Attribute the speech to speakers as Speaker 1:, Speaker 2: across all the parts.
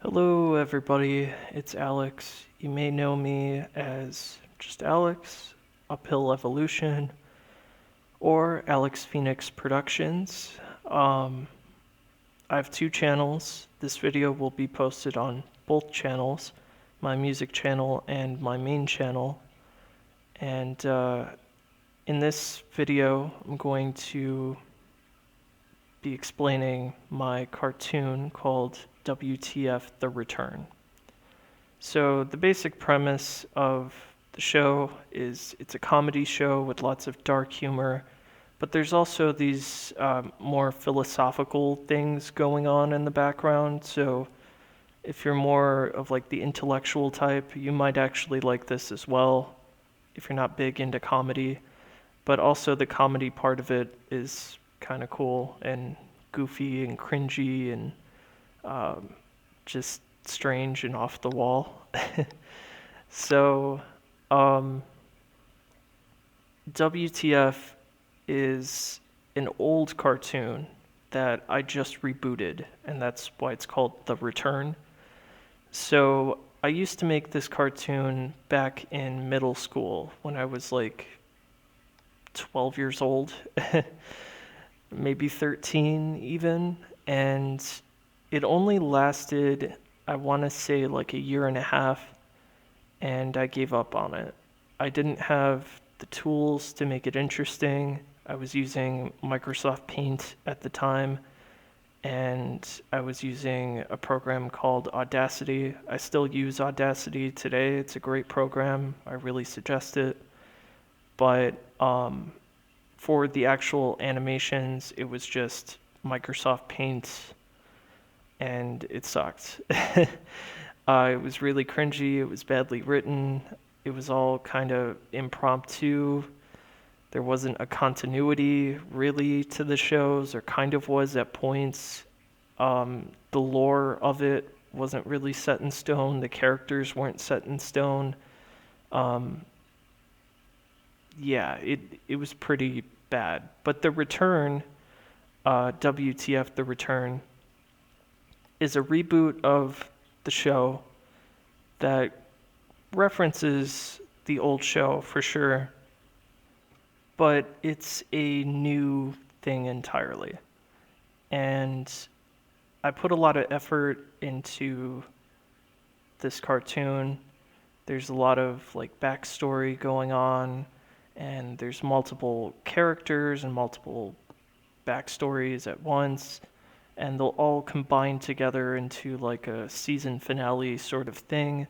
Speaker 1: Hello, everybody. It's Alex. You may know me as just Alex, Uphill Evolution, or Alex Phoenix Productions. Um, I have two channels. This video will be posted on both channels, my music channel and my main channel. And in this video, I'm going to be explaining my cartoon called WTF The Return. So the basic premise of the show is it's a comedy show with lots of dark humor, but there's also these more philosophical things going on in the background. So if you're more of like the intellectual type, you might actually like this as well if you're not big into comedy. But also the comedy part of it is kind of cool and goofy and cringy and um, just strange and off the wall. So, um, WTF is an old cartoon that I just rebooted, and that's why it's called The Return. So, I used to make this cartoon back in middle school when I was like 12 years old, maybe 13 even, and it only lasted, I want to say, like a year and a half, and I gave up on it. I didn't have the tools to make it interesting. I was using Microsoft Paint at the time, and I was using a program called Audacity. I still use Audacity today. It's a great program. I really suggest it. But for the actual animations, it was just Microsoft Paint, and it sucked. It was really cringy. It was badly written. It was all kind of impromptu. There wasn't a continuity really to the shows, or kind of was at points. The lore of it wasn't really set in stone. The characters weren't set in stone. Um, yeah, it was pretty bad. But The Return, WTF The Return, is a reboot of the show that references the old show for sure, but it's a new thing entirely. And I put a lot of effort into this cartoon. There's a lot of like backstory going on, and there's multiple characters and multiple backstories at once, and they'll all combine together into like a season finale sort of thing,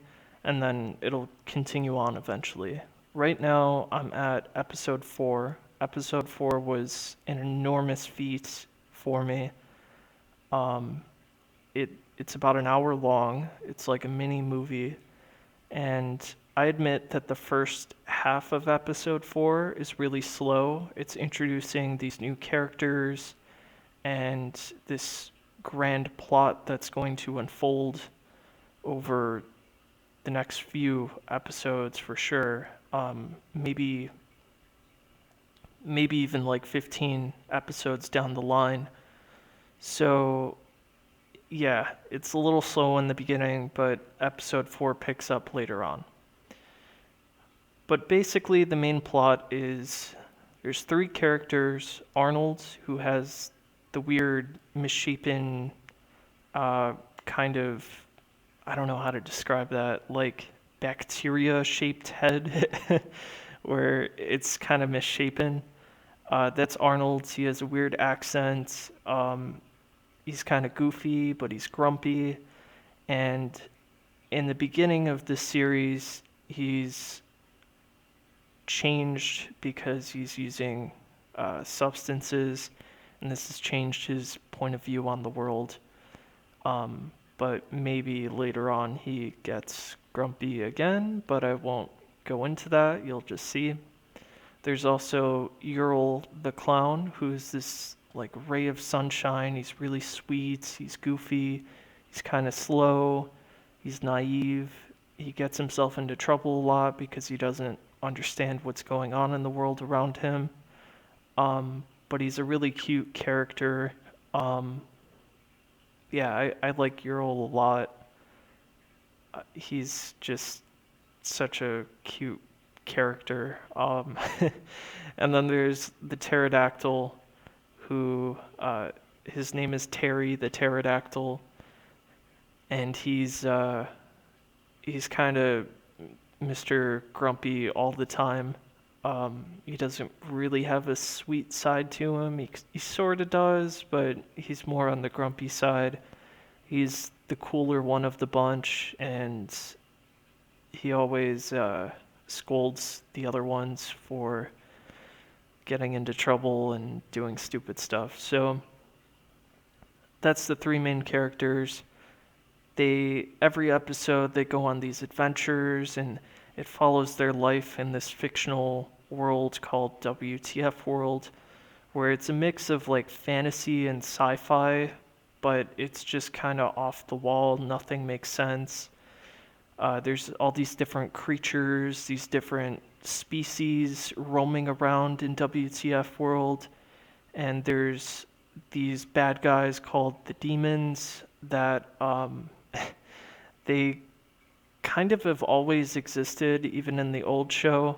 Speaker 1: and then it'll continue on eventually. Right now, I'm at episode 4. Episode 4 was an enormous feat for me. Um, it's about an hour long. It's like a mini movie, and I admit that the first half of episode 4 is really slow. It's introducing these new characters and this grand plot that's going to unfold over the next few episodes for sure. Maybe even like 15 episodes down the line. So yeah, it's a little slow in the beginning, but episode 4 picks up later on. But basically, the main plot is there's three characters. Arnold, who has the weird, misshapen, uh, kind of, I don't know how to describe that, like bacteria shaped head, where it's kind of misshapen. That's Arnold. He has a weird accent. He's kind of goofy, but he's grumpy. And in the beginning of this series, he's changed because he's using substances, and this has changed his point of view on the world. But maybe later on he gets grumpy again, but I won't go into that. You'll just see. There's also Ural the clown, who's this like ray of sunshine. He's really sweet. He's goofy. He's kind of slow. He's naive. He gets himself into trouble a lot because he doesn't understand what's going on in the world around him. But he's a really cute character. Yeah, I like Ural a lot. He's just such a cute character. And then there's the pterodactyl, who his name is Terry the pterodactyl, and he's kind of Mr. Grumpy all the time. He doesn't really have a sweet side to him. He sort of does, but he's more on the grumpy side. He's the cooler one of the bunch, and he always scolds the other ones for getting into trouble and doing stupid stuff. So that's the three main characters. Every episode they go on these adventures, and it follows their life in this fictional world called WTF World, where it's a mix of like fantasy and sci-fi, but it's just kind of off the wall. Nothing makes sense. There's all these different creatures, these different species roaming around in WTF World, and there's these bad guys called the demons that they kind of have always existed, even in the old show,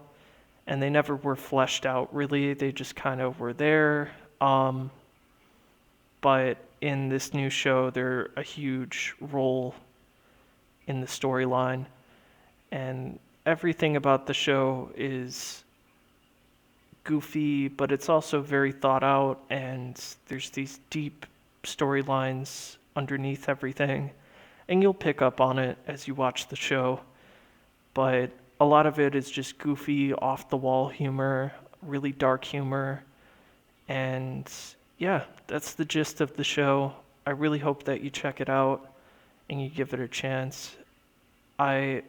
Speaker 1: and they never were fleshed out really. They just kind of were there. But in this new show, they're a huge role in the storyline, and everything about the show is goofy, but it's also very thought out, and there's these deep storylines underneath everything, and you'll pick up on it as you watch the show. But a lot of it is just goofy, off the wall humor, really dark humor, and yeah, that's the gist of the show. I really hope that you check it out and you give it a chance. I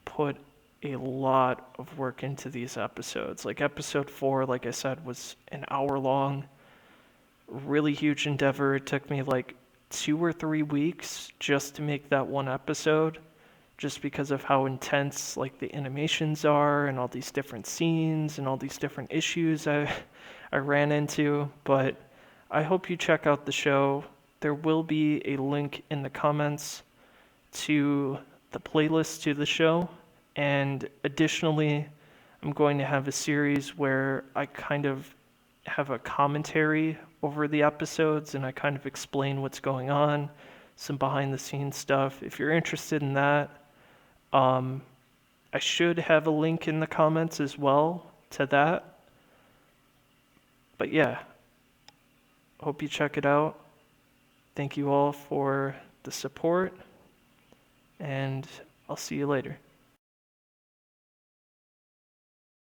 Speaker 1: put a lot of work into these episodes. Like episode 4, like I said, was an hour long. Really huge endeavor. It took me like 2 or 3 weeks just to make that one episode, just because of how intense like the animations are and all these different scenes and all these different issues I ran into. But I hope you check out the show. There will be a link in the comments to the playlist to the show, and additionally, I'm going to have a series where I kind of have a commentary over the episodes and I kind of explain what's going on, some behind the scenes stuff. If you're interested in that, I should have a link in the comments as well to that. But yeah, hope you check it out. Thank you all for the support, and I'll see you later.